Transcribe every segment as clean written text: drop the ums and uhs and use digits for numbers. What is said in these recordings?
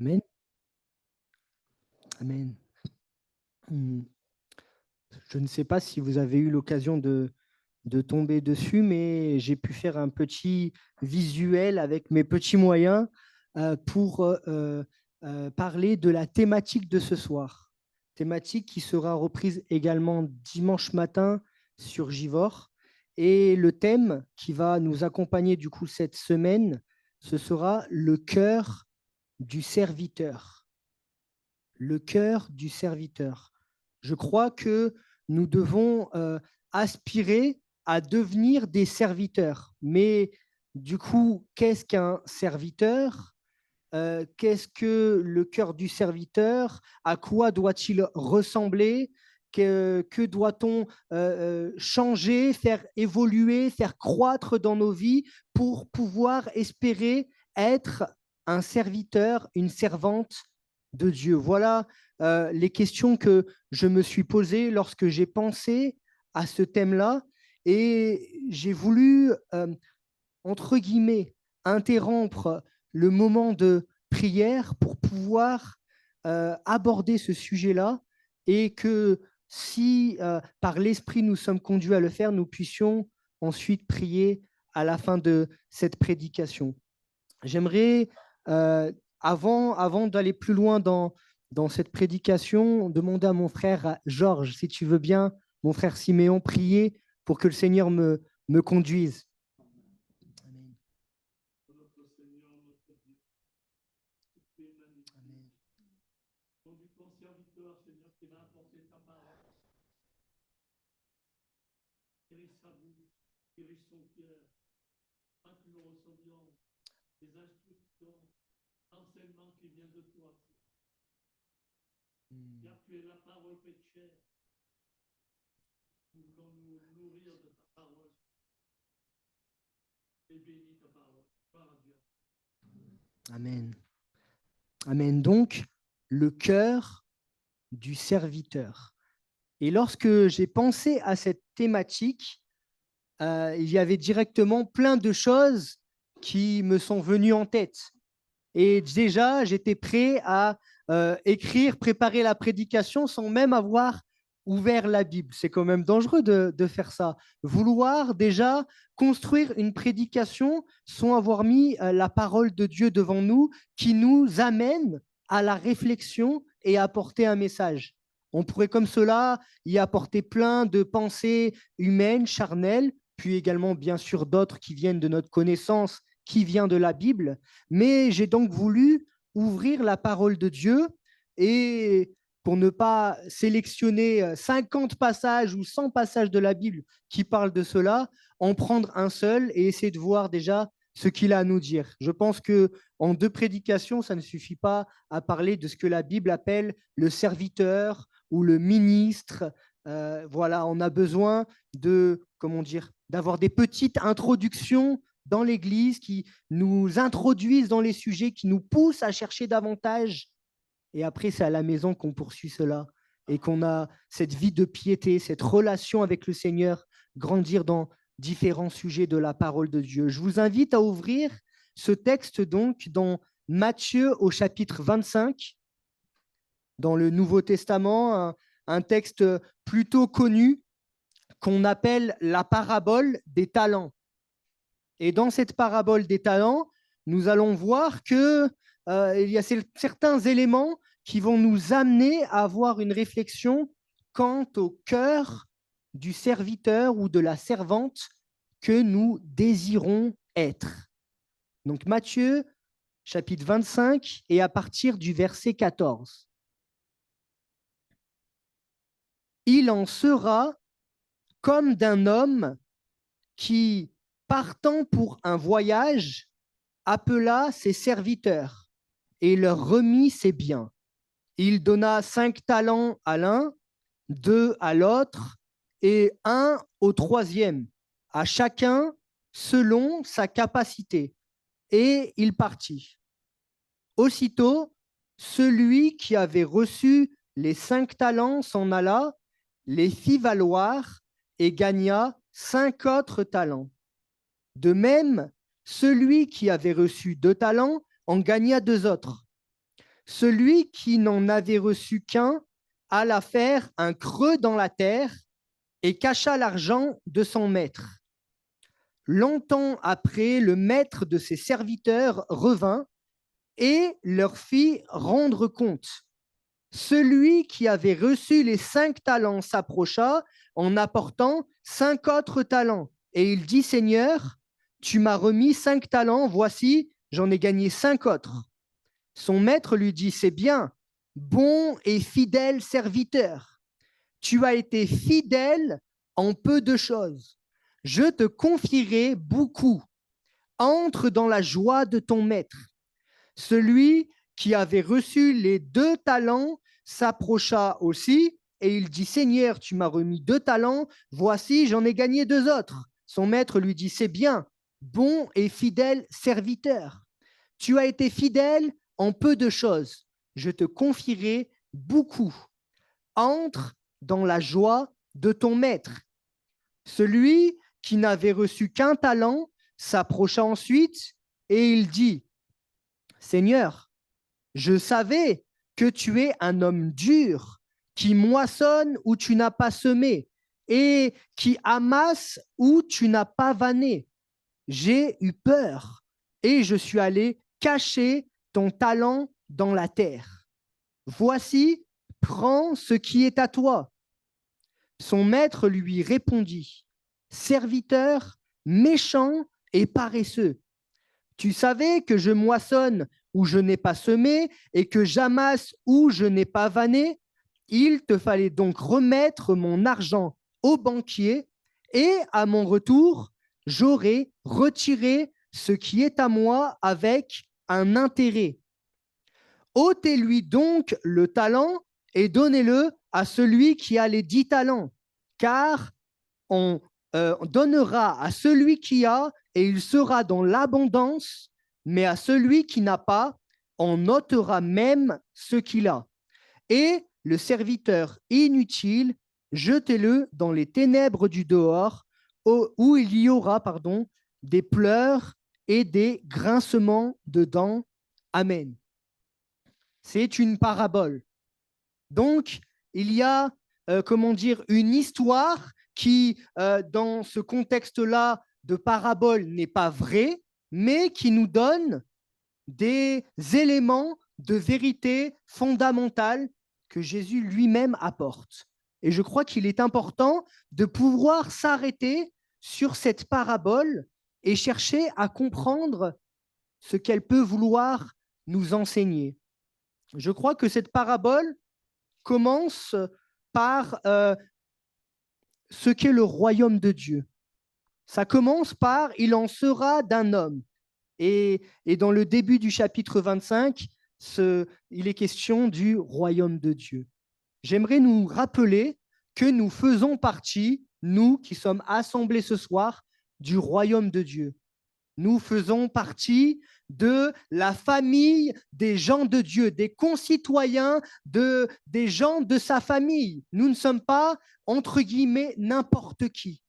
Amen. Amen. Je ne sais pas si vous avez eu l'occasion de tomber dessus, mais j'ai pu faire un petit visuel avec mes petits moyens pour parler de la thématique de ce soir. Thématique qui sera reprise également dimanche matin sur Givor. Et le thème qui va nous accompagner du coup cette semaine, ce sera le cœur du serviteur. Le cœur du serviteur. Je crois que nous devons aspirer à devenir des serviteurs. Mais du coup, qu'est-ce qu'un serviteur? Qu'est-ce que le cœur du serviteur? À quoi doit-il ressembler? Que doit-on changer, faire évoluer, faire croître dans nos vies pour pouvoir espérer être un serviteur, une servante de Dieu? Voilà les questions que je me suis posées lorsque j'ai pensé à ce thème-là et j'ai voulu, entre guillemets, interrompre le moment de prière pour pouvoir aborder ce sujet-là et que si par l'Esprit nous sommes conduits à le faire, nous puissions ensuite prier à la fin de cette prédication. J'aimerais, avant d'aller plus loin dans cette prédication, demander à mon frère Georges, si tu veux bien, mon frère Siméon, prier pour que le Seigneur me conduise. Amen. Notre Seigneur, notre Dieu, tu es magnifique. Conduis ton serviteur, Seigneur, qui va apporter ta parole. Guéris sa bouche, guéris son cœur, afin que nous recevions des instructions, l'enseignement qui vient de toi. Car tu es la parole faite chair. Nous voulons nous nourrir de ta parole. Et bénis ta parole. Gloire à Dieu. Amen. Amen. Donc, le cœur du serviteur. Et lorsque j'ai pensé à cette thématique, il y avait directement plein de choses qui me sont venues en tête. Et déjà, j'étais prêt à écrire, préparer la prédication sans même avoir ouvert la Bible. C'est quand même dangereux de faire ça. Vouloir déjà construire une prédication sans avoir mis la parole de Dieu devant nous qui nous amène à la réflexion et à apporter un message. On pourrait comme cela y apporter plein de pensées humaines, charnelles, puis également bien sûr d'autres qui viennent de notre connaissance, qui vient de la Bible. Mais j'ai donc voulu ouvrir la parole de Dieu et pour ne pas sélectionner 50 passages ou 100 passages de la Bible qui parlent de cela, en prendre un seul et essayer de voir déjà ce qu'il a à nous dire. Je pense que en 2 prédications, ça ne suffit pas à parler de ce que la Bible appelle le serviteur ou le ministre. Voilà, on a besoin de, comment dire, d'avoir des petites introductions dans l'Église qui nous introduisent dans les sujets, qui nous poussent à chercher davantage. Et après, c'est à la maison qu'on poursuit cela et qu'on a cette vie de piété, cette relation avec le Seigneur, grandir dans différents sujets de la parole de Dieu. Je vous invite à ouvrir ce texte donc dans Matthieu au chapitre 25, dans le Nouveau Testament, un texte plutôt connu qu'on appelle la parabole des talents. Et dans cette parabole des talents, nous allons voir qu'il y a certains éléments qui vont nous amener à avoir une réflexion quant au cœur du serviteur ou de la servante que nous désirons être. Donc Matthieu, chapitre 25, et à partir du verset 14. Il en sera comme d'un homme qui, partant pour un voyage, appela ses serviteurs et leur remit ses biens. Il donna 5 talents à l'un, 2 à l'autre et 1 au troisième, à chacun selon sa capacité. Et il partit. Aussitôt, celui qui avait reçu les 5 talents s'en alla, les fit valoir et gagna 5 autres talents. De même, celui qui avait reçu 2 talents en gagna 2 autres. Celui qui n'en avait reçu qu'un alla faire un creux dans la terre et cacha l'argent de son maître. Longtemps après, le maître de ses serviteurs revint et leur fit rendre compte. Celui qui avait reçu les 5 talents s'approcha en apportant 5 autres talents. Et il dit, Seigneur, tu m'as remis 5 talents, voici, j'en ai gagné 5 autres. Son maître lui dit, c'est bien, bon et fidèle serviteur. Tu as été fidèle en peu de choses. Je te confierai beaucoup. Entre dans la joie de ton maître. Celui qui avait reçu les 2 talents s'approcha aussi et il dit, Seigneur, tu m'as remis 2 talents, voici, j'en ai gagné 2 autres. Son maître lui dit, c'est bien, bon et fidèle serviteur. Tu as été fidèle en peu de choses. Je te confierai beaucoup. Entre dans la joie de ton maître. Celui qui n'avait reçu qu'un talent s'approcha ensuite et il dit, Seigneur, je savais que tu es un homme dur, qui moissonne où tu n'as pas semé et qui amasse où tu n'as pas vanné. J'ai eu peur et je suis allé cacher ton talent dans la terre. Voici, prends ce qui est à toi. Son maître lui répondit, serviteur méchant et paresseux. Tu savais que je moissonne où je n'ai pas semé et que j'amasse où je n'ai pas vanné. Il te fallait donc remettre mon argent au banquier et à mon retour, j'aurai retiré ce qui est à moi avec un intérêt. Ôtez-lui donc le talent et donnez-le à celui qui a les 10 talents, car on donnera à celui qui a et il sera dans l'abondance, mais à celui qui n'a pas, on ôtera même ce qu'il a. Et le serviteur inutile, jetez-le dans les ténèbres du dehors, où il y aura des pleurs et des grincements de dents. Amen. C'est une parabole. Donc, il y a, une histoire qui, dans ce contexte-là de parabole, n'est pas vraie, mais qui nous donne des éléments de vérité fondamentale que Jésus lui-même apporte. Et je crois qu'il est important de pouvoir s'arrêter sur cette parabole et chercher à comprendre ce qu'elle peut vouloir nous enseigner. Je crois que cette parabole commence par ce qu'est le royaume de Dieu. Ça commence par « il en sera d'un homme ». Et dans le début du chapitre 25, il est question du royaume de Dieu. J'aimerais nous rappeler que nous faisons partie, nous qui sommes assemblés ce soir, du royaume de Dieu. Nous faisons partie de la famille des gens de Dieu, des concitoyens, des gens de sa famille. Nous ne sommes pas, entre guillemets, n'importe qui,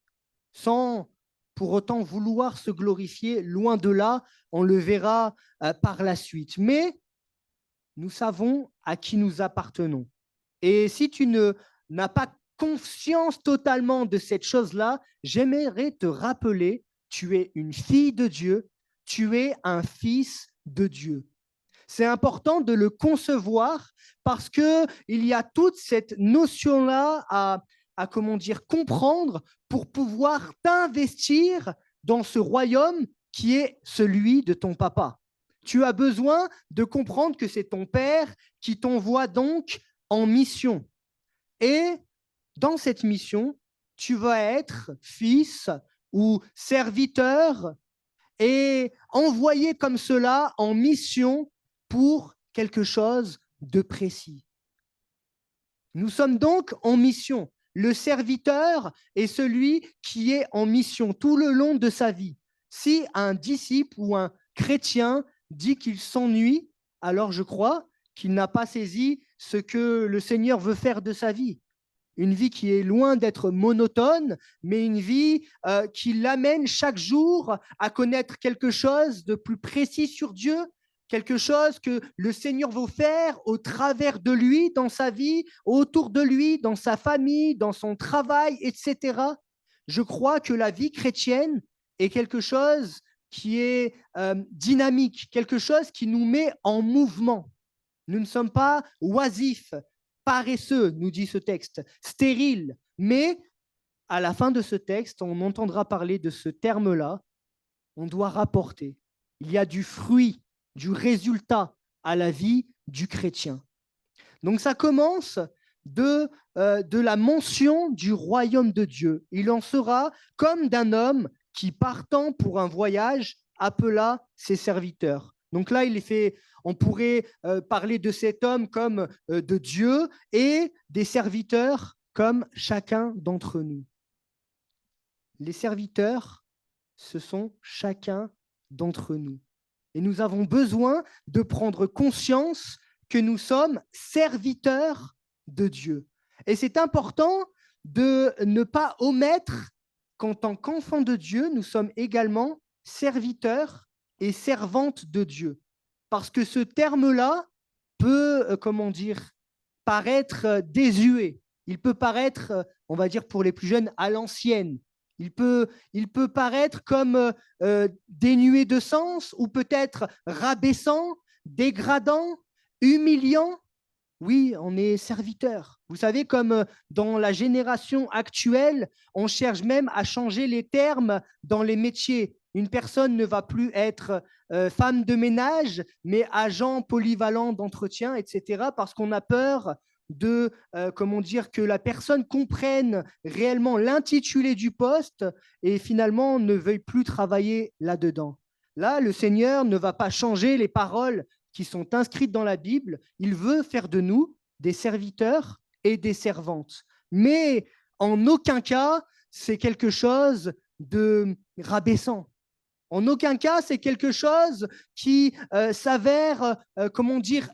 sans pour autant vouloir se glorifier, loin de là, on le verra par la suite. Mais nous savons à qui nous appartenons. Et si tu n'as pas conscience totalement de cette chose-là, j'aimerais te rappeler, tu es une fille de Dieu, tu es un fils de Dieu. C'est important de le concevoir parce qu'il y a toute cette notion-là à comprendre pour pouvoir t'investir dans ce royaume qui est celui de ton papa. Tu as besoin de comprendre que c'est ton père qui t'envoie donc en mission. Et dans cette mission, tu vas être fils ou serviteur et envoyé comme cela en mission pour quelque chose de précis. Nous sommes donc en mission. Le serviteur est celui qui est en mission tout le long de sa vie. Si un disciple ou un chrétien dit qu'il s'ennuie, alors je crois qu'il n'a pas saisi ce que le Seigneur veut faire de sa vie. Une vie qui est loin d'être monotone, mais une vie qui l'amène chaque jour à connaître quelque chose de plus précis sur Dieu, quelque chose que le Seigneur veut faire au travers de lui, dans sa vie, autour de lui, dans sa famille, dans son travail, etc. Je crois que la vie chrétienne est quelque chose qui est dynamique, quelque chose qui nous met en mouvement. Nous ne sommes pas oisifs, paresseux, nous dit ce texte, stériles, mais à la fin de ce texte, on entendra parler de ce terme-là, on doit rapporter. Il y a du fruit, du résultat à la vie du chrétien. Donc ça commence de la mention du royaume de Dieu. Il en sera comme d'un homme qui, partant pour un voyage, appela ses serviteurs. Donc là, on pourrait parler de cet homme comme de Dieu et des serviteurs comme chacun d'entre nous. Les serviteurs, ce sont chacun d'entre nous. Et nous avons besoin de prendre conscience que nous sommes serviteurs de Dieu. Et c'est important de ne pas omettre qu'en tant qu'enfants de Dieu, nous sommes également serviteurs et servantes de Dieu. Parce que ce terme-là peut, paraître désuet. Il peut paraître, on va dire pour les plus jeunes, à l'ancienne. Il peut paraître comme dénué de sens ou peut-être rabaissant, dégradant, humiliant. Oui, on est serviteur. Vous savez, comme dans la génération actuelle, on cherche même à changer les termes dans les métiers. Une personne ne va plus être femme de ménage, mais agent polyvalent d'entretien, etc., parce qu'on a peur de, que la personne comprenne réellement l'intitulé du poste et finalement ne veuille plus travailler là-dedans. Là, le Seigneur ne va pas changer les paroles qui sont inscrites dans la Bible. Il veut faire de nous des serviteurs et des servantes. Mais en aucun cas, c'est quelque chose de rabaissant. En aucun cas, c'est quelque chose qui s'avère,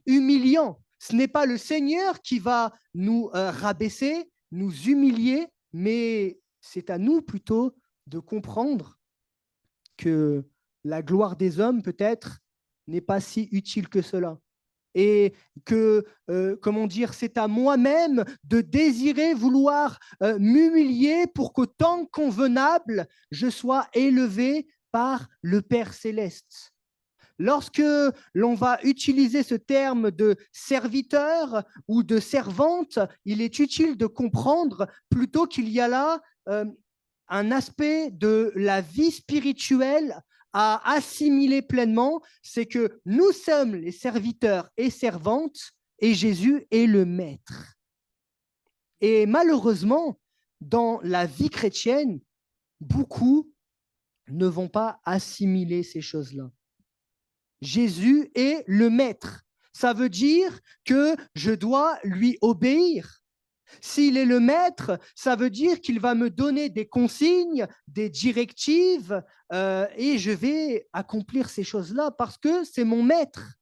humiliant. Ce n'est pas le Seigneur qui va nous rabaisser, nous humilier, mais c'est à nous plutôt de comprendre que la gloire des hommes, peut-être, n'est pas si utile que cela. Et que, c'est à moi-même de désirer vouloir m'humilier pour qu'au temps convenable, je sois élevé par le Père céleste. Lorsque l'on va utiliser ce terme de serviteur ou de servante, il est utile de comprendre plutôt qu'il y a là un aspect de la vie spirituelle à assimiler pleinement, c'est que nous sommes les serviteurs et servantes et Jésus est le maître. Et malheureusement, dans la vie chrétienne, beaucoup ne vont pas assimiler ces choses-là. Jésus est le maître. Ça veut dire que je dois lui obéir. S'il est le maître, ça veut dire qu'il va me donner des consignes, des directives, et je vais accomplir ces choses-là parce que c'est mon maître.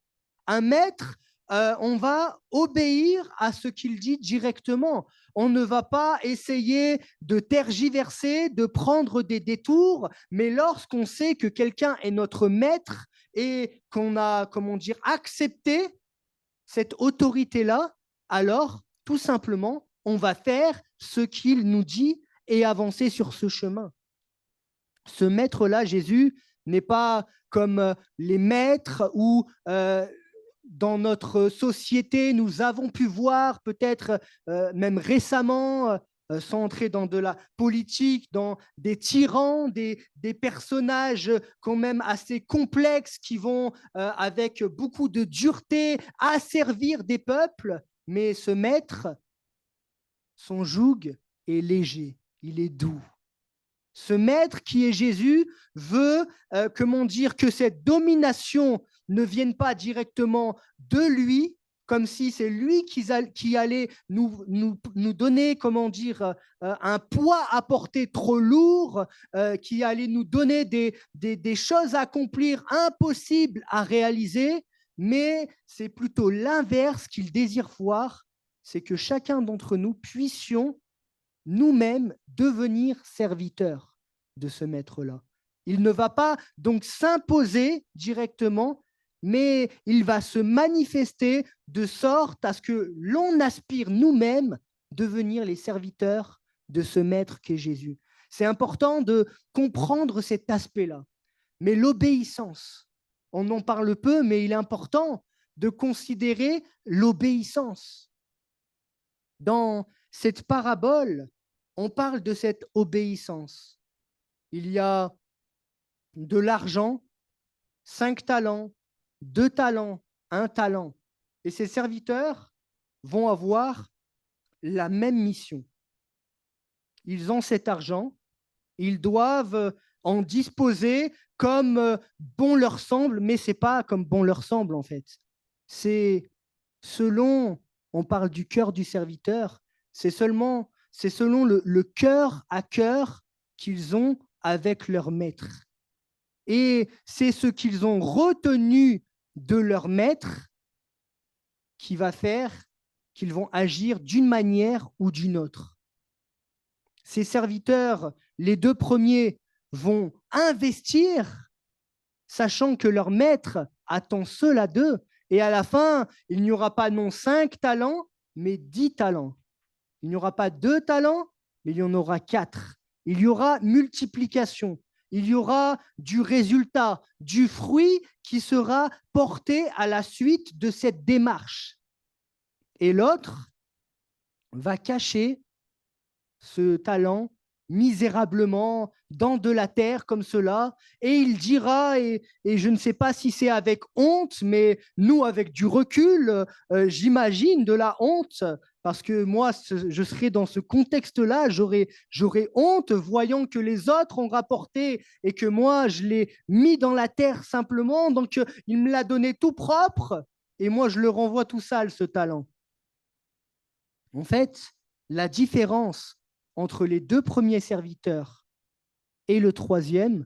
Un maître, on va obéir à ce qu'il dit directement. On ne va pas essayer de tergiverser, de prendre des détours, mais lorsqu'on sait que quelqu'un est notre maître et qu'on a, accepté cette autorité-là, alors, tout simplement, on va faire ce qu'il nous dit et avancer sur ce chemin. Ce maître-là, Jésus, n'est pas comme les maîtres où dans notre société, nous avons pu voir peut-être même récemment, sans entrer dans de la politique, dans des tyrans, des personnages quand même assez complexes qui vont, avec beaucoup de dureté, asservir des peuples. Mais ce maître, son joug est léger, il est doux. Ce maître qui est Jésus veut, que cette domination ne vienne pas directement de lui, comme si c'est lui qui allait nous donner, un poids à porter trop lourd, qui allait nous donner des choses à accomplir impossibles à réaliser, mais c'est plutôt l'inverse qu'il désire voir, c'est que chacun d'entre nous puissions nous-mêmes devenir serviteurs de ce maître-là. Il ne va pas donc s'imposer directement, mais il va se manifester de sorte à ce que l'on aspire nous-mêmes devenir les serviteurs de ce maître qu'est Jésus. C'est important de comprendre cet aspect-là. Mais l'obéissance, on en parle peu, mais il est important de considérer l'obéissance. Dans cette parabole, on parle de cette obéissance. Il y a de l'argent, 5 talents, 2 talents, 1 talent. Et ces serviteurs vont avoir la même mission. Ils ont cet argent, ils doivent en disposer comme bon leur semble, mais ce n'est pas comme bon leur semble en fait. C'est selon, on parle du cœur du serviteur, c'est selon le cœur à cœur qu'ils ont avec leur maître. Et c'est ce qu'ils ont retenu de leur maître qui va faire qu'ils vont agir d'une manière ou d'une autre. Ces serviteurs, les 2 premiers, vont investir, sachant que leur maître attend cela d'eux. Et à la fin, il n'y aura pas non 5 talents, mais 10 talents. Il n'y aura pas 2 talents, mais il y en aura 4. Il y aura multiplication. Il y aura du résultat, du fruit qui sera porté à la suite de cette démarche. Et l'autre va cacher ce talent misérablement dans de la terre comme cela, et il dira, et je ne sais pas si c'est avec honte, mais nous, avec du recul, j'imagine de la honte, parce que moi, je serais dans ce contexte-là, j'aurais honte voyant que les autres ont rapporté et que moi, je l'ai mis dans la terre simplement, donc il me l'a donné tout propre, et moi, je le renvoie tout sale, ce talent. En fait, la différence entre les 2 premiers serviteurs et le 3e,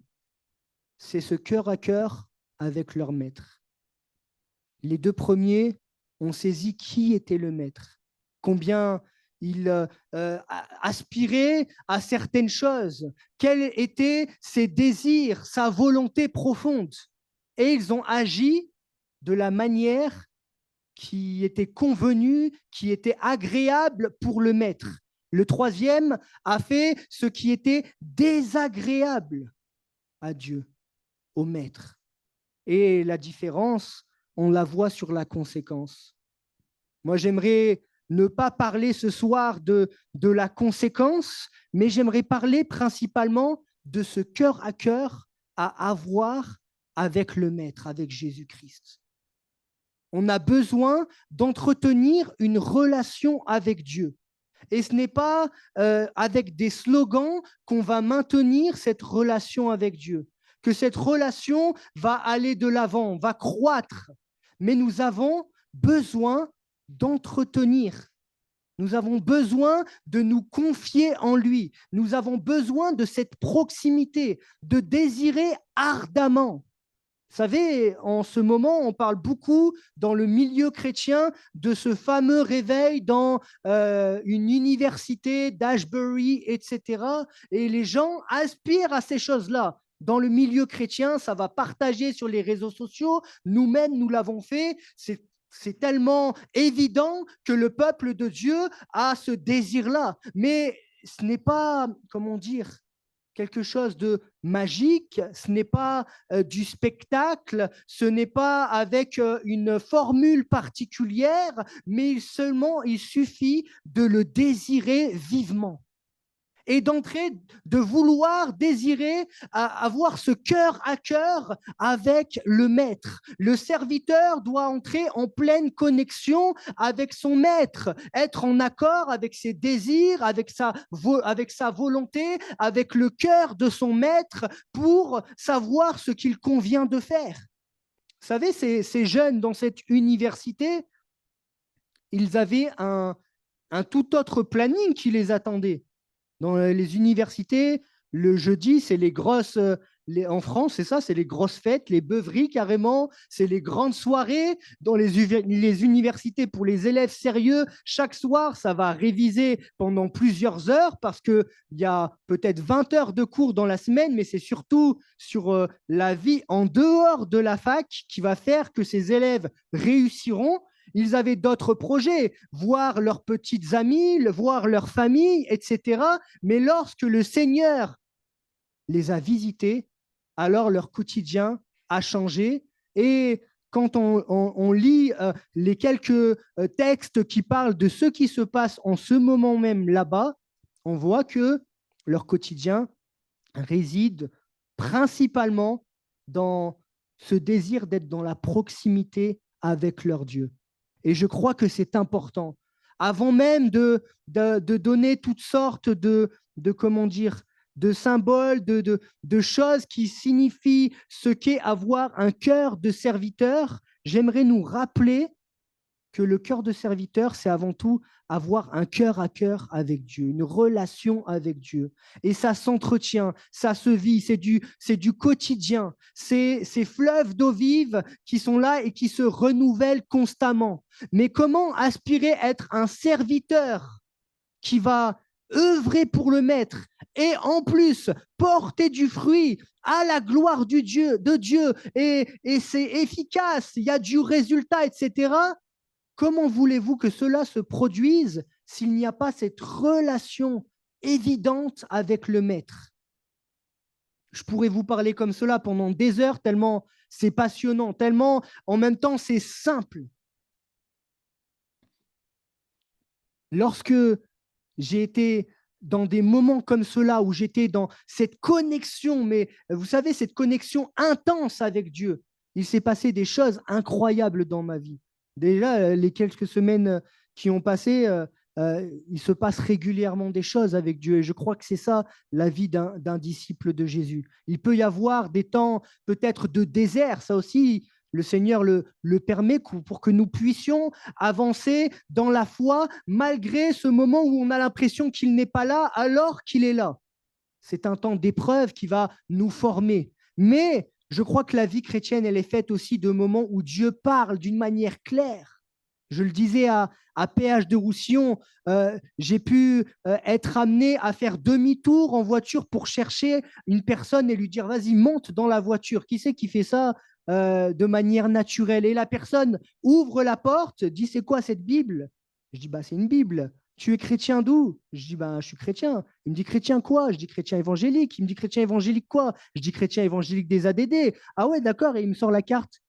c'est ce cœur à cœur avec leur maître. Les 2 premiers ont saisi qui était le maître, combien il aspirait à certaines choses, quels étaient ses désirs, sa volonté profonde. Et ils ont agi de la manière qui était convenue, qui était agréable pour le maître. Le 3e a fait ce qui était désagréable à Dieu, au maître. Et la différence, on la voit sur la conséquence. Moi, j'aimerais ne pas parler ce soir de la conséquence, mais j'aimerais parler principalement de ce cœur à cœur à avoir avec le maître, avec Jésus-Christ. On a besoin d'entretenir une relation avec Dieu. Et ce n'est pas avec des slogans qu'on va maintenir cette relation avec Dieu, que cette relation va aller de l'avant, va croître. Mais nous avons besoin d'entretenir. Nous avons besoin de nous confier en lui. Nous avons besoin de cette proximité, de désirer ardemment. Vous savez, en ce moment, on parle beaucoup dans le milieu chrétien de ce fameux réveil dans une université d'Ashbury, etc. Et les gens aspirent à ces choses-là. Dans le milieu chrétien, ça va partager sur les réseaux sociaux. Nous-mêmes, nous l'avons fait. C'est tellement évident que le peuple de Dieu a ce désir-là. Mais ce n'est pas, comment dire, quelque chose de magique, ce n'est pas du spectacle, ce n'est pas avec une formule particulière, mais seulement il suffit de le désirer vivement. Et d'entrer, de vouloir désirer avoir ce cœur à cœur avec le maître. Le serviteur doit entrer en pleine connexion avec son maître, être en accord avec ses désirs, avec sa volonté, avec le cœur de son maître pour savoir ce qu'il convient de faire. Vous savez, ces jeunes dans cette université, ils avaient un tout autre planning qui les attendait. Dans les universités, le jeudi, c'est les grosses en France, c'est ça, c'est les grosses fêtes, les beuveries carrément, c'est les grandes soirées dans les universités pour les élèves sérieux. Chaque soir, ça va réviser pendant plusieurs heures parce qu'il y a peut-être 20 heures de cours dans la semaine, mais c'est surtout sur la vie en dehors de la fac qui va faire que ces élèves réussiront. Ils avaient d'autres projets, voir leurs petites amies, voir leur famille, etc. Mais lorsque le Seigneur les a visités, alors leur quotidien a changé. Et quand on lit les quelques textes qui parlent de ce qui se passe en ce moment même là-bas, on voit que leur quotidien réside principalement dans ce désir d'être dans la proximité avec leur Dieu. Et je crois que c'est important. Avant même de donner toutes sortes comment dire, de symboles, de choses qui signifient ce qu'est avoir un cœur de serviteur, j'aimerais nous rappeler que le cœur de serviteur, c'est avant tout avoir un cœur à cœur avec Dieu, une relation avec Dieu. Et ça s'entretient, ça se vit, c'est du quotidien. C'est ces fleuves d'eau vive qui sont là et qui se renouvellent constamment. Mais comment aspirer à être un serviteur qui va œuvrer pour le maître et en plus porter du fruit à la gloire de Dieu et c'est efficace, il y a du résultat, etc. Comment voulez-vous que cela se produise s'il n'y a pas cette relation évidente avec le maître? Je pourrais vous parler comme cela pendant des heures, tellement c'est passionnant, tellement en même temps c'est simple. Lorsque j'ai été dans des moments comme cela où j'étais dans cette connexion, mais vous savez, cette connexion intense avec Dieu, il s'est passé des choses incroyables dans ma vie. Déjà, les quelques semaines qui ont passé, il se passe régulièrement des choses avec Dieu. Et je crois que c'est ça la vie d'un disciple de Jésus. Il peut y avoir des temps peut-être de désert, ça aussi, le Seigneur le permet pour que nous puissions avancer dans la foi malgré ce moment où on a l'impression qu'il n'est pas là alors qu'il est là. C'est un temps d'épreuve qui va nous former. Mais je crois que la vie chrétienne, elle est faite aussi de moments où Dieu parle d'une manière claire. Je le disais à Péage de Roussillon, j'ai pu être amené à faire demi-tour en voiture pour chercher une personne et lui dire « Vas-y, monte dans la voiture ». Qui c'est qui fait ça de manière naturelle? Et la personne ouvre la porte, dit « C'est quoi cette Bible ?» Je dis « Bah, c'est une Bible ». Tu es chrétien d'où? Je dis, ben, je suis chrétien. Il me dit, chrétien quoi? Je dis, chrétien évangélique. Il me dit, chrétien évangélique quoi? Je dis, chrétien évangélique des ADD. Ah ouais, d'accord. Et il me sort la carte,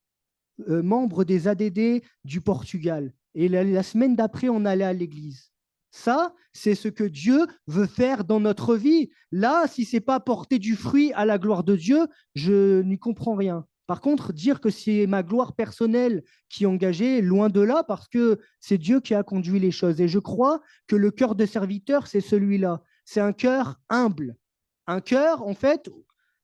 membre des ADD du Portugal. Et la semaine d'après, on allait à l'église. Ça, c'est ce que Dieu veut faire dans notre vie. Là, si ce n'est pas porter du fruit à la gloire de Dieu, je n'y comprends rien. Par contre, dire que c'est ma gloire personnelle qui est engagée, loin de là, parce que c'est Dieu qui a conduit les choses. Et je crois que le cœur de serviteur, c'est celui-là. C'est un cœur humble. Un cœur, en fait,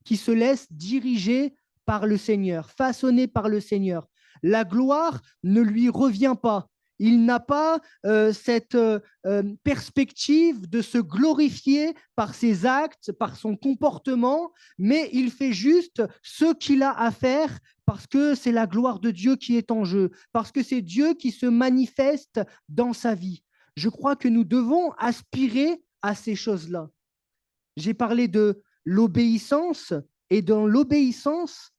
qui se laisse diriger par le Seigneur, façonné par le Seigneur. La gloire ne lui revient pas. Il n'a pas cette perspective de se glorifier par ses actes, par son comportement, mais il fait juste ce qu'il a à faire parce que c'est la gloire de Dieu qui est en jeu, parce que c'est Dieu qui se manifeste dans sa vie. Je crois que nous devons aspirer à ces choses-là. J'ai parlé de l'obéissance, et dans l'obéissance,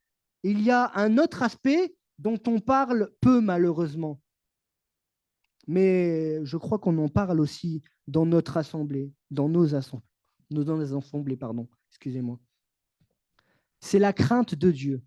il y a un autre aspect dont on parle peu malheureusement. Mais je crois qu'on en parle aussi dans notre assemblée, dans nos assemblées, pardon, excusez-moi. C'est la crainte de Dieu.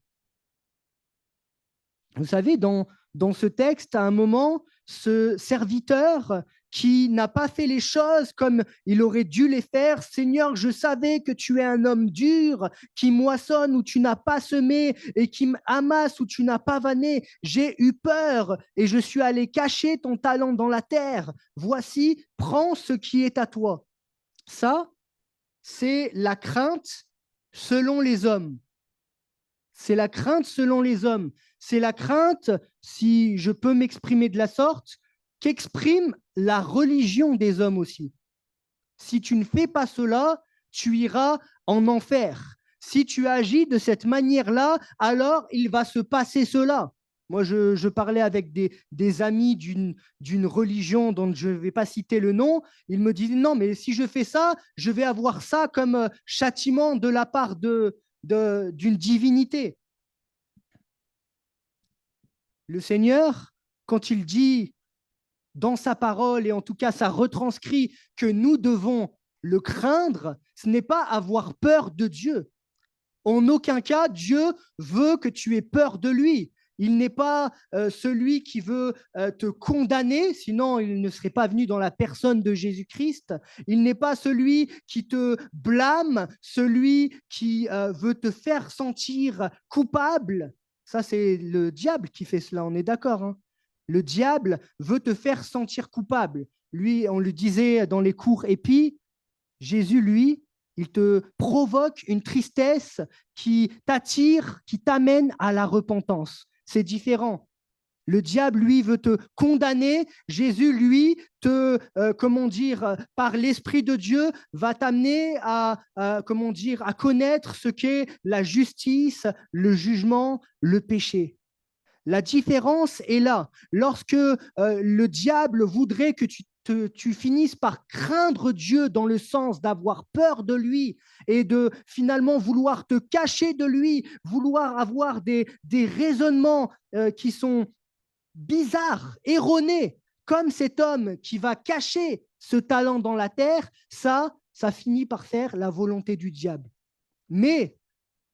Vous savez, dans ce texte, à un moment, ce serviteur qui n'a pas fait les choses comme il aurait dû les faire. Seigneur, je savais que tu es un homme dur, qui moissonne où tu n'as pas semé et qui amasse où tu n'as pas vanné. J'ai eu peur et je suis allé cacher ton talent dans la terre. Voici, prends ce qui est à toi. Ça, c'est la crainte selon les hommes. C'est la crainte selon les hommes. C'est la crainte, si je peux m'exprimer de la sorte, qu'exprime la religion des hommes aussi. Si tu ne fais pas cela, tu iras en enfer. Si tu agis de cette manière-là, alors il va se passer cela. Moi, je parlais avec des amis d'une religion dont je ne vais pas citer le nom. Ils me disaient, non, mais si je fais ça, je vais avoir ça comme châtiment de la part d'une divinité. Le Seigneur, quand il dit dans sa parole, et en tout cas ça retranscrit que nous devons le craindre, ce n'est pas avoir peur de Dieu. En aucun cas, Dieu veut que tu aies peur de lui. Il n'est pas celui qui veut te condamner, sinon il ne serait pas venu dans la personne de Jésus-Christ. Il n'est pas celui qui te blâme, celui qui veut te faire sentir coupable. Ça, c'est le diable qui fait cela, on est d'accord, hein? Le diable veut te faire sentir coupable. Lui, on le disait dans les cours épis, Jésus, lui, il te provoque une tristesse qui t'attire, qui t'amène à la repentance. C'est différent. Le diable, lui, veut te condamner. Jésus, lui, par l'Esprit de Dieu, va t'amener à connaître ce qu'est la justice, le jugement, le péché. La différence est là. Lorsque le diable voudrait que tu finisses par craindre Dieu dans le sens d'avoir peur de lui et de finalement vouloir te cacher de lui, vouloir avoir des raisonnements qui sont bizarres, erronés, comme cet homme qui va cacher ce talent dans la terre, ça finit par faire la volonté du diable. Mais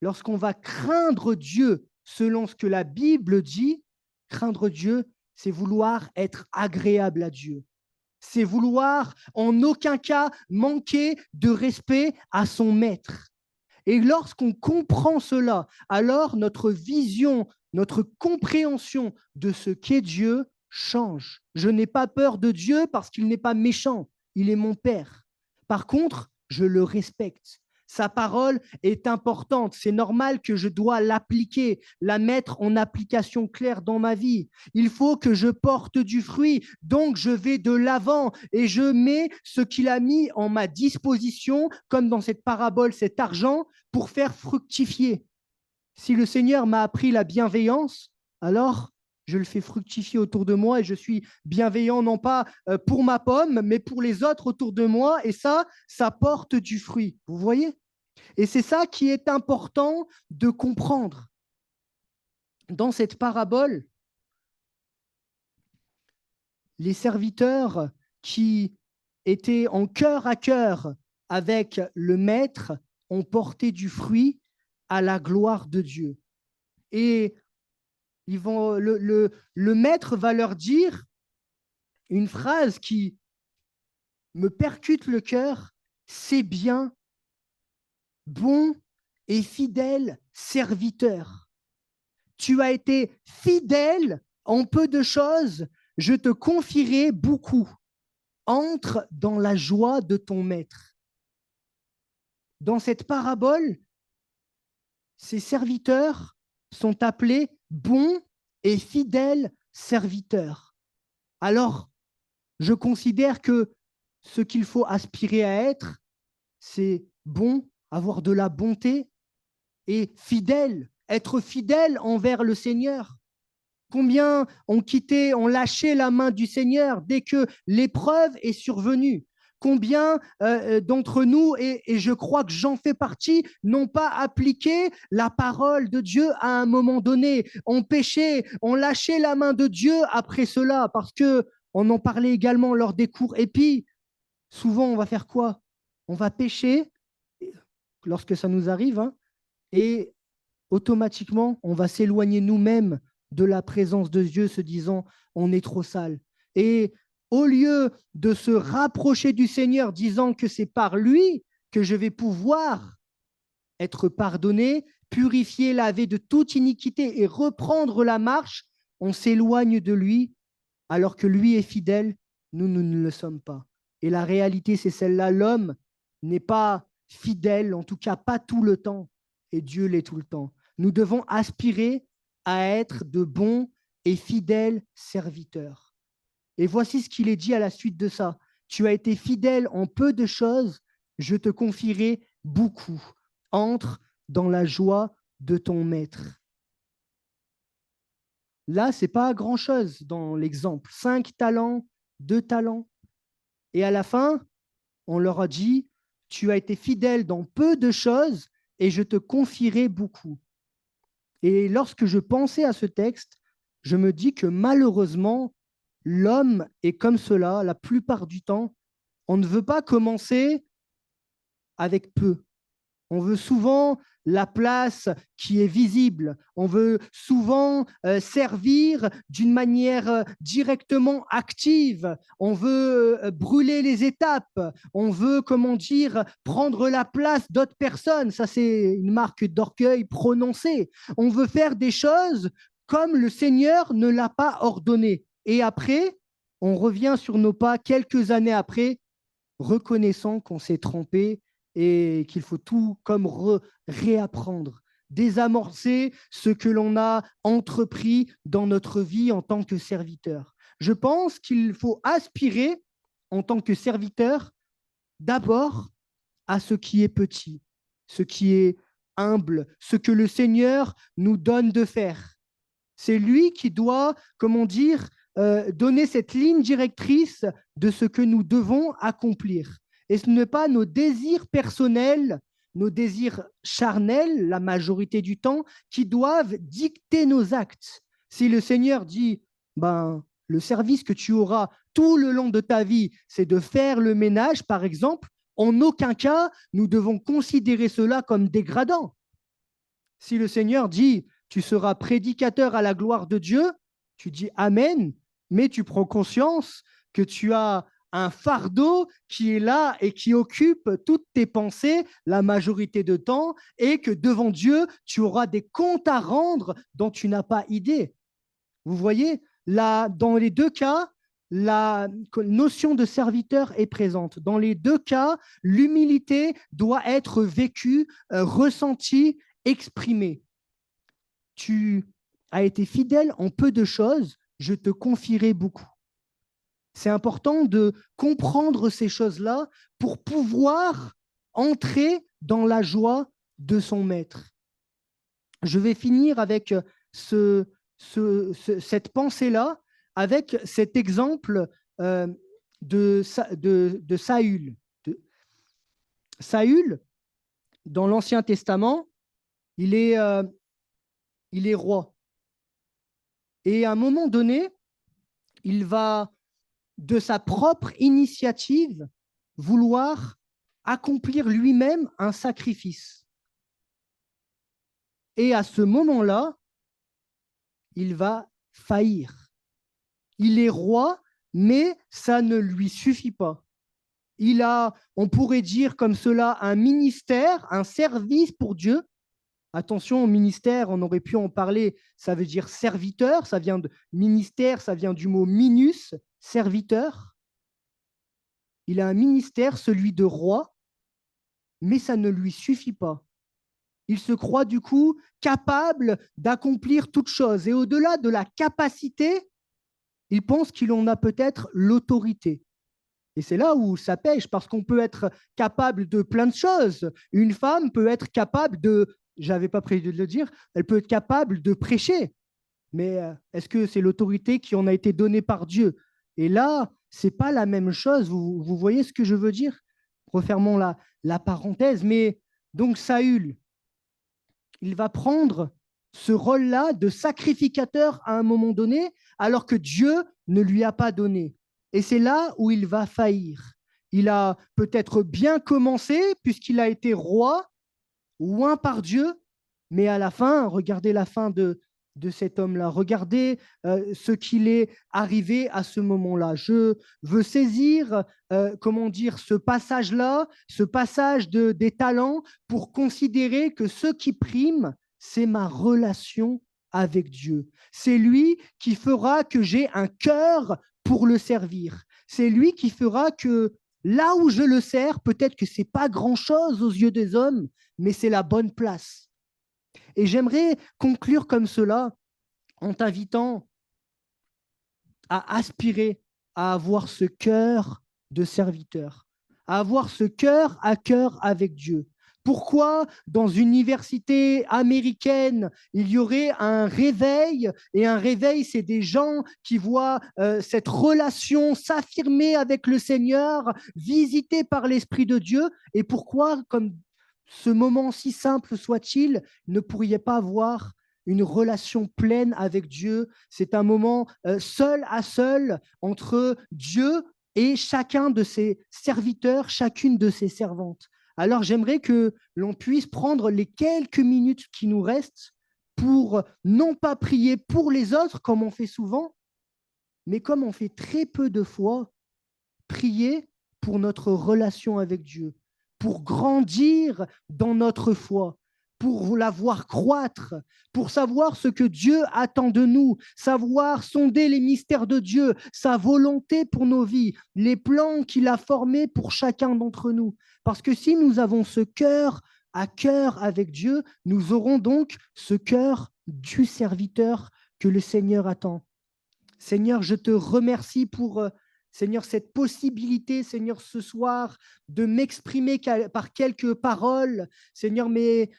lorsqu'on va craindre Dieu selon ce que la Bible dit, craindre Dieu, c'est vouloir être agréable à Dieu. C'est vouloir en aucun cas manquer de respect à son maître. Et lorsqu'on comprend cela, alors notre vision, notre compréhension de ce qu'est Dieu change. Je n'ai pas peur de Dieu parce qu'il n'est pas méchant, il est mon Père. Par contre, je le respecte. Sa parole est importante. C'est normal que je dois l'appliquer, la mettre en application claire dans ma vie. Il faut que je porte du fruit. Donc, je vais de l'avant et je mets ce qu'il a mis en ma disposition, comme dans cette parabole, cet argent, pour faire fructifier. Si le Seigneur m'a appris la bienveillance, alors je le fais fructifier autour de moi et je suis bienveillant non pas pour ma pomme, mais pour les autres autour de moi. Et ça porte du fruit. Vous voyez? Et c'est ça qui est important de comprendre. Dans cette parabole, les serviteurs qui étaient en cœur à cœur avec le maître ont porté du fruit à la gloire de Dieu. Et le maître va leur dire une phrase qui me percute le cœur, c'est bien, bon et fidèle serviteur. Tu as été fidèle en peu de choses, je te confierai beaucoup. Entre dans la joie de ton maître. Dans cette parabole, ces serviteurs sont appelés bons et fidèles serviteurs. Alors, je considère que ce qu'il faut aspirer à être, c'est bon, avoir de la bonté et fidèle, être fidèle envers le Seigneur. Combien ont quitté, ont lâché la main du Seigneur dès que l'épreuve est survenue? Combien d'entre nous, et je crois que j'en fais partie, n'ont pas appliqué la parole de Dieu à un moment donné, ont péché, ont lâché la main de Dieu après cela, parce qu'on en parlait également lors des cours épis. Souvent, on va faire quoi? On va pécher, lorsque ça nous arrive, hein, et automatiquement, on va s'éloigner nous-mêmes de la présence de Dieu, se disant on est trop sale. Et au lieu de se rapprocher du Seigneur, disant que c'est par lui que je vais pouvoir être pardonné, purifié, lavé de toute iniquité et reprendre la marche, on s'éloigne de lui, alors que lui est fidèle, nous ne le sommes pas. Et la réalité, c'est celle-là, l'homme n'est pas fidèle, en tout cas pas tout le temps, et Dieu l'est tout le temps. Nous devons aspirer à être de bons et fidèles serviteurs. Et voici ce qu'il est dit à la suite de ça. Tu as été fidèle en peu de choses, je te confierai beaucoup. Entre dans la joie de ton maître. Là, ce n'est pas grand-chose dans l'exemple. 5 talents, 2 talents. Et à la fin, on leur a dit, tu as été fidèle dans peu de choses et je te confierai beaucoup. Et lorsque je pensais à ce texte, je me dis que malheureusement, l'homme est comme cela la plupart du temps. On ne veut pas commencer avec peu. On veut souvent la place qui est visible. On veut souvent servir d'une manière directement active. On veut brûler les étapes. On veut, comment dire, prendre la place d'autres personnes. Ça, c'est une marque d'orgueil prononcée. On veut faire des choses comme le Seigneur ne l'a pas ordonné. Et après, on revient sur nos pas quelques années après, reconnaissant qu'on s'est trompé et qu'il faut tout comme réapprendre, désamorcer ce que l'on a entrepris dans notre vie en tant que serviteur. Je pense qu'il faut aspirer en tant que serviteur d'abord à ce qui est petit, ce qui est humble, ce que le Seigneur nous donne de faire. C'est lui qui doit, comment dire, donner cette ligne directrice de ce que nous devons accomplir. Et ce n'est pas nos désirs personnels, nos désirs charnels, la majorité du temps, qui doivent dicter nos actes. Si le Seigneur dit, le service que tu auras tout le long de ta vie, c'est de faire le ménage, par exemple, en aucun cas, nous devons considérer cela comme dégradant. Si le Seigneur dit, tu seras prédicateur à la gloire de Dieu, tu dis Amen, mais tu prends conscience que tu as un fardeau qui est là et qui occupe toutes tes pensées la majorité de temps et que devant Dieu, tu auras des comptes à rendre dont tu n'as pas idée. Vous voyez, là, dans les deux cas, la notion de serviteur est présente. Dans les deux cas, l'humilité doit être vécue, ressentie, exprimée. Tu as été fidèle en peu de choses, je te confierai beaucoup. C'est important de comprendre ces choses-là pour pouvoir entrer dans la joie de son maître. Je vais finir avec cette pensée-là, avec cet exemple de Saül. Saül, dans l'Ancien Testament, il est roi. Et à un moment donné, il va, de sa propre initiative, vouloir accomplir lui-même un sacrifice. Et à ce moment-là, il va faillir. Il est roi, mais ça ne lui suffit pas. Il a, on pourrait dire comme cela, un ministère, un service pour Dieu. Attention au ministère, on aurait pu en parler, ça veut dire serviteur, ça vient de ministère, ça vient du mot minus, serviteur. Il a un ministère, celui de roi, mais ça ne lui suffit pas. Il se croit du coup capable d'accomplir toute chose. Et au-delà de la capacité, il pense qu'il en a peut-être l'autorité. Et c'est là où ça pêche, parce qu'on peut être capable de plein de choses. Une femme peut être capable de, j'avais pas prévu de le dire, elle peut être capable de prêcher. Mais est-ce que c'est l'autorité qui en a été donnée par Dieu? Et là, c'est pas la même chose. Vous voyez ce que je veux dire? Refermons la parenthèse. Mais donc Saül, il va prendre ce rôle-là de sacrificateur à un moment donné, alors que Dieu ne lui a pas donné. Et c'est là où il va faillir. Il a peut-être bien commencé, puisqu'il a été roi, oint par Dieu, mais à la fin, regardez la fin de cet homme-là, regardez ce qu'il est arrivé à ce moment-là. Je veux saisir, ce passage-là, ce passage des talents, pour considérer que ce qui prime, c'est ma relation avec Dieu. C'est lui qui fera que j'ai un cœur pour le servir. C'est lui qui fera que là où je le sers, peut-être que ce n'est pas grand-chose aux yeux des hommes, mais c'est la bonne place. Et j'aimerais conclure comme cela en t'invitant à aspirer à avoir ce cœur de serviteur, à avoir ce cœur à cœur avec Dieu, Pourquoi dans une université américaine, il y aurait un réveil, et un réveil, c'est des gens qui voient cette relation s'affirmer avec le Seigneur, visitée par l'Esprit de Dieu, et pourquoi, comme ce moment si simple soit-il, ne pourriez pas avoir une relation pleine avec Dieu? C'est un moment seul à seul entre Dieu et chacun de ses serviteurs, chacune de ses servantes. Alors j'aimerais que l'on puisse prendre les quelques minutes qui nous restent pour non pas prier pour les autres comme on fait souvent, mais comme on fait très peu de fois, prier pour notre relation avec Dieu, pour grandir dans notre foi, pour la voir croître, pour savoir ce que Dieu attend de nous, savoir sonder les mystères de Dieu, sa volonté pour nos vies, les plans qu'il a formés pour chacun d'entre nous. Parce que si nous avons ce cœur à cœur avec Dieu, nous aurons donc ce cœur du serviteur que le Seigneur attend. Seigneur, je te remercie pour, Seigneur, cette possibilité, Seigneur, ce soir, de m'exprimer par quelques paroles. Seigneur, mais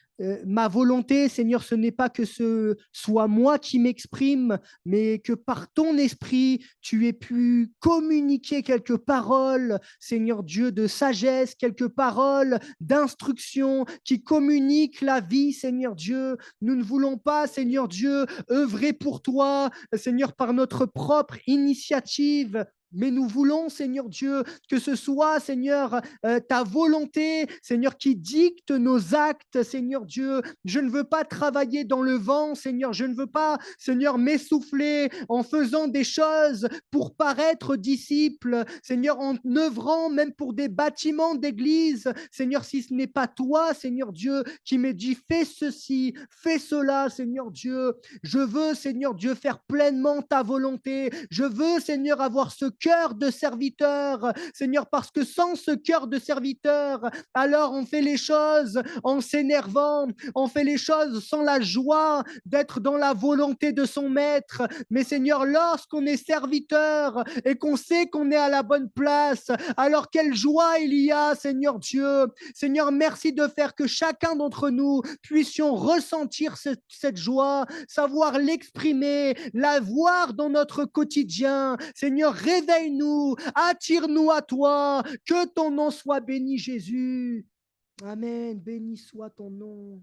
ma volonté, Seigneur, ce n'est pas que ce soit moi qui m'exprime, mais que par ton esprit, tu aies pu communiquer quelques paroles, Seigneur Dieu, de sagesse, quelques paroles d'instruction qui communiquent la vie, Seigneur Dieu. Nous ne voulons pas, Seigneur Dieu, œuvrer pour toi, Seigneur, par notre propre initiative, mais nous voulons, Seigneur Dieu, que ce soit, Seigneur, ta volonté, Seigneur, qui dicte nos actes, Seigneur Dieu. Je ne veux pas travailler dans le vent, Seigneur. Je ne veux pas, Seigneur, m'essouffler en faisant des choses pour paraître disciple, Seigneur, en œuvrant même pour des bâtiments d'église, Seigneur, si ce n'est pas toi, Seigneur Dieu, qui me dit fais ceci, fais cela, Seigneur Dieu. Je veux, Seigneur Dieu, faire pleinement ta volonté. Je veux, Seigneur, avoir ce cœur de serviteur, Seigneur, parce que sans ce cœur de serviteur, alors on fait les choses en s'énervant, on fait les choses sans la joie d'être dans la volonté de son maître. Mais Seigneur, lorsqu'on est serviteur et qu'on sait qu'on est à la bonne place, alors quelle joie il y a, Seigneur Dieu. Seigneur, merci de faire que chacun d'entre nous puissions ressentir cette joie, savoir l'exprimer, la voir dans notre quotidien. Seigneur, réveille-nous, attire-nous à toi, que ton nom soit béni, Jésus. Amen, béni soit ton nom.